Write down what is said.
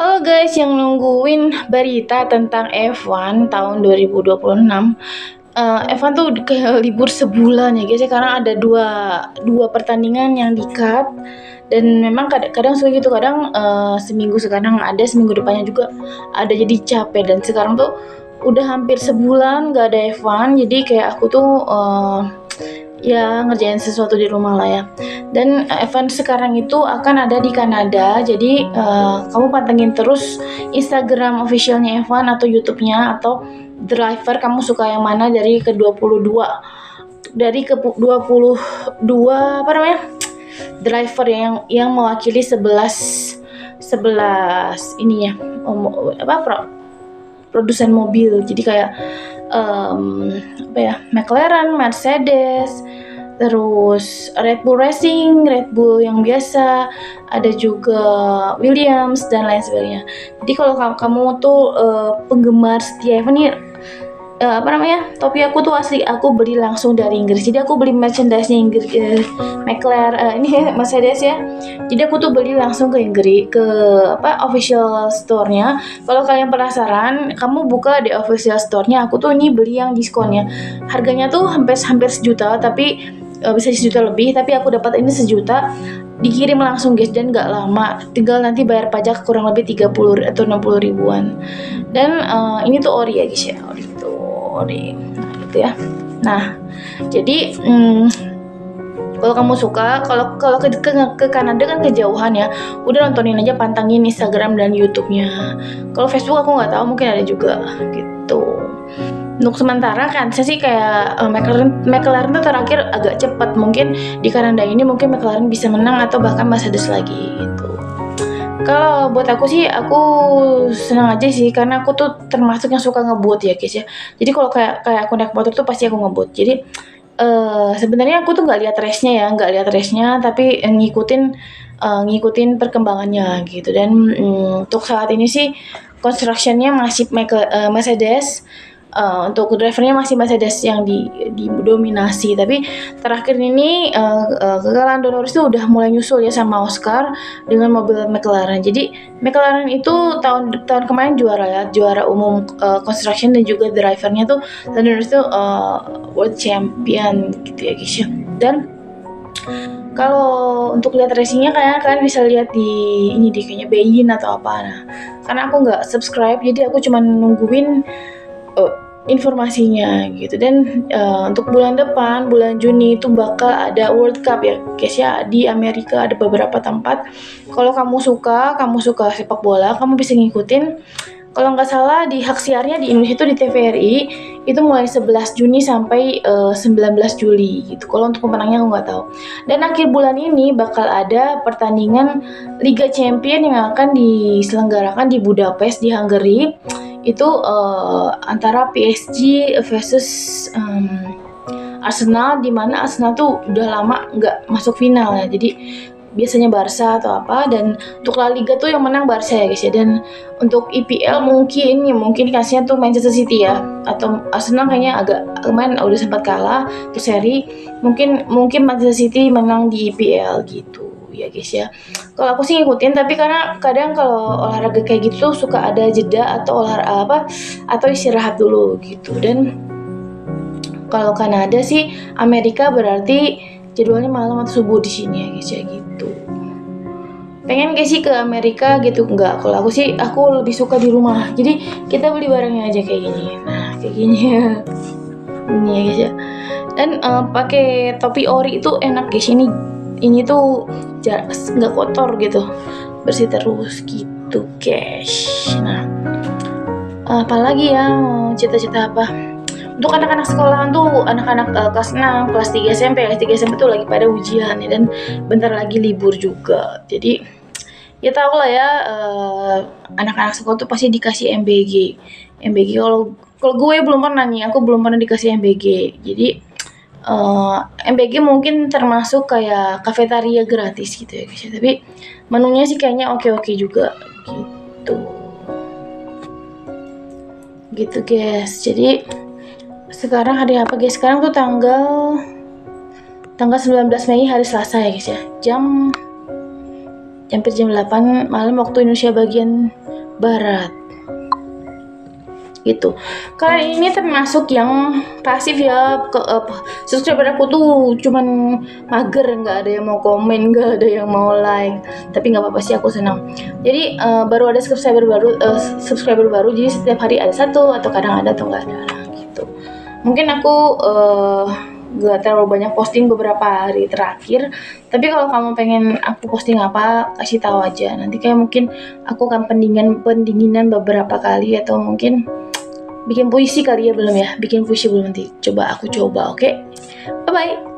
Halo guys yang nungguin berita tentang F1 tahun 2026. F1 tuh kayak libur sebulan ya guys ya, karena ada dua pertandingan yang di-cut. Dan memang kadang suka gitu, kadang seminggu sekarang ada, seminggu depannya juga ada, jadi capek. Dan sekarang tuh udah hampir sebulan gak ada F1, jadi kayak aku tuh ya ngerjain sesuatu di rumah lah ya. Dan event sekarang itu akan ada di Kanada, jadi kamu pantengin terus Instagram officialnya F1 atau YouTube-nya atau driver kamu suka yang mana dari ke-22 apa namanya, driver yang mewakili 11 ini ya, produsen mobil. Jadi kayak McLaren, Mercedes, terus Red Bull Racing, Red Bull yang biasa, ada juga Williams dan lain sebagainya. Jadi kalau kamu tuh penggemar setia F1 nih, topi aku tuh asli aku beli langsung dari Inggris. Jadi aku beli merchandise-nya Inggris, McLaren, ini Mercedes ya. Jadi aku tuh beli langsung ke Inggris, ke official store-nya. Kalau kalian penasaran, kamu buka di official store-nya. Aku tuh ini beli yang diskonnya. Harganya tuh hampir sejuta, tapi bisa sejuta lebih, tapi aku dapat ini sejuta. Dikirim langsung guys, dan gak lama, tinggal nanti bayar pajak kurang lebih 30 atau 60 ribuan. Dan ini tuh ori ya guys ya, ori nah gitu ya. Nah jadi kalau kamu suka, kalau ke Kanada kan kejauhan ya, udah nontonin aja, pantangin Instagram dan YouTube-nya. Kalau Facebook aku nggak tahu, mungkin ada juga gitu. Untuk sementara kan saya sih kayak McLaren tuh terakhir agak cepat, mungkin di Kanada ini mungkin McLaren bisa menang atau bahkan Mercedes lagi gitu. Kalau buat aku sih, aku senang aja sih, karena aku tuh termasuk yang suka ngebut ya guys ya. Jadi kalau kayak aku naik motor tuh pasti aku ngebut. Jadi sebenarnya aku tuh nggak lihat race-nya, tapi ngikutin perkembangannya gitu. Dan untuk saat ini sih construction-nya masih Mercedes. Untuk drivernya masih Mercedes yang didominasi, tapi terakhir ini kekalahan Lando Norris itu udah mulai nyusul ya sama Oscar dengan mobil McLaren. Jadi McLaren itu tahun kemarin juara umum construction, dan juga drivernya tuh Lando Norris itu world champion gitu ya guys ya. Dan kalau untuk lihat racingnya, kalian bisa lihat di ini kayaknya Bein atau apa. Nah, karena aku nggak subscribe, jadi aku cuma nungguin informasinya gitu. Dan untuk bulan depan, bulan Juni itu bakal ada World Cup ya guys ya, di Amerika, ada beberapa tempat. Kalau kamu suka sepak bola, kamu bisa ngikutin. Kalau nggak salah di hak siarnya di Indonesia itu di TVRI itu mulai 11 Juni sampai 19 Juli gitu. Kalau untuk pemenangnya aku nggak tahu. Dan akhir bulan ini bakal ada pertandingan Liga Champion yang akan diselenggarakan di Budapest di Hungary. Itu antara PSG versus Arsenal, di mana Arsenal tuh udah lama nggak masuk final ya. Jadi biasanya Barca atau apa, dan untuk La Liga tuh yang menang Barca ya guys ya. Dan untuk EPL mungkin kasihnya tuh Manchester City ya, atau Arsenal kayaknya agak lumayan udah sempat kalah tuh seri. Mungkin Manchester City menang di EPL gitu ya guys ya. Kalau aku sih ngikutin, tapi karena kadang kalau olahraga kayak gitu suka ada jeda atau atau istirahat dulu gitu. Dan kalau Kanada sih Amerika, berarti jadwalnya malam atau subuh di sini ya guys ya gitu. Pengen gak sih ke Amerika gitu? Enggak, kalau aku sih aku lebih suka di rumah. Jadi kita beli barangnya aja kayak gini. Nah kayak gini ya. Ini ya guys ya. Dan pakai topi ori itu enak guys. Ini tuh nggak kotor gitu, bersih terus gitu guys. Nah apalagi ya, cita-cita apa untuk anak-anak sekolahan tuh, anak-anak kelas 6, kelas 3 SMP tuh lagi pada ujian ya, dan bentar lagi libur juga. Jadi ya tau lah ya, anak-anak sekolah tuh pasti dikasih MBG. Kalau gue belum pernah nih, aku belum pernah dikasih MBG. Jadi MBG mungkin termasuk kayak kafetaria gratis gitu ya guys ya. Tapi menunya sih kayaknya oke juga gitu guys. Jadi sekarang hari apa guys? Sekarang tuh tanggal 19 Mei, hari Selasa ya guys ya. Hampir jam 8 malam waktu Indonesia bagian Barat gitu. Kalian ini termasuk yang pasif ya, subscriber aku tuh cuman mager, nggak ada yang mau komen, nggak ada yang mau like, tapi nggak apa-apa sih, aku senang. Jadi baru ada subscriber baru, jadi setiap hari ada satu atau kadang ada atau nggak ada gitu. Mungkin aku gak terlalu banyak posting beberapa hari terakhir, tapi kalau kamu pengen aku posting apa, kasih tahu aja. Nanti kayak mungkin aku akan pendinginan beberapa kali, atau mungkin bikin puisi kali ya, belum ya, bikin puisi belum, nanti coba aku coba. Oke, bye bye.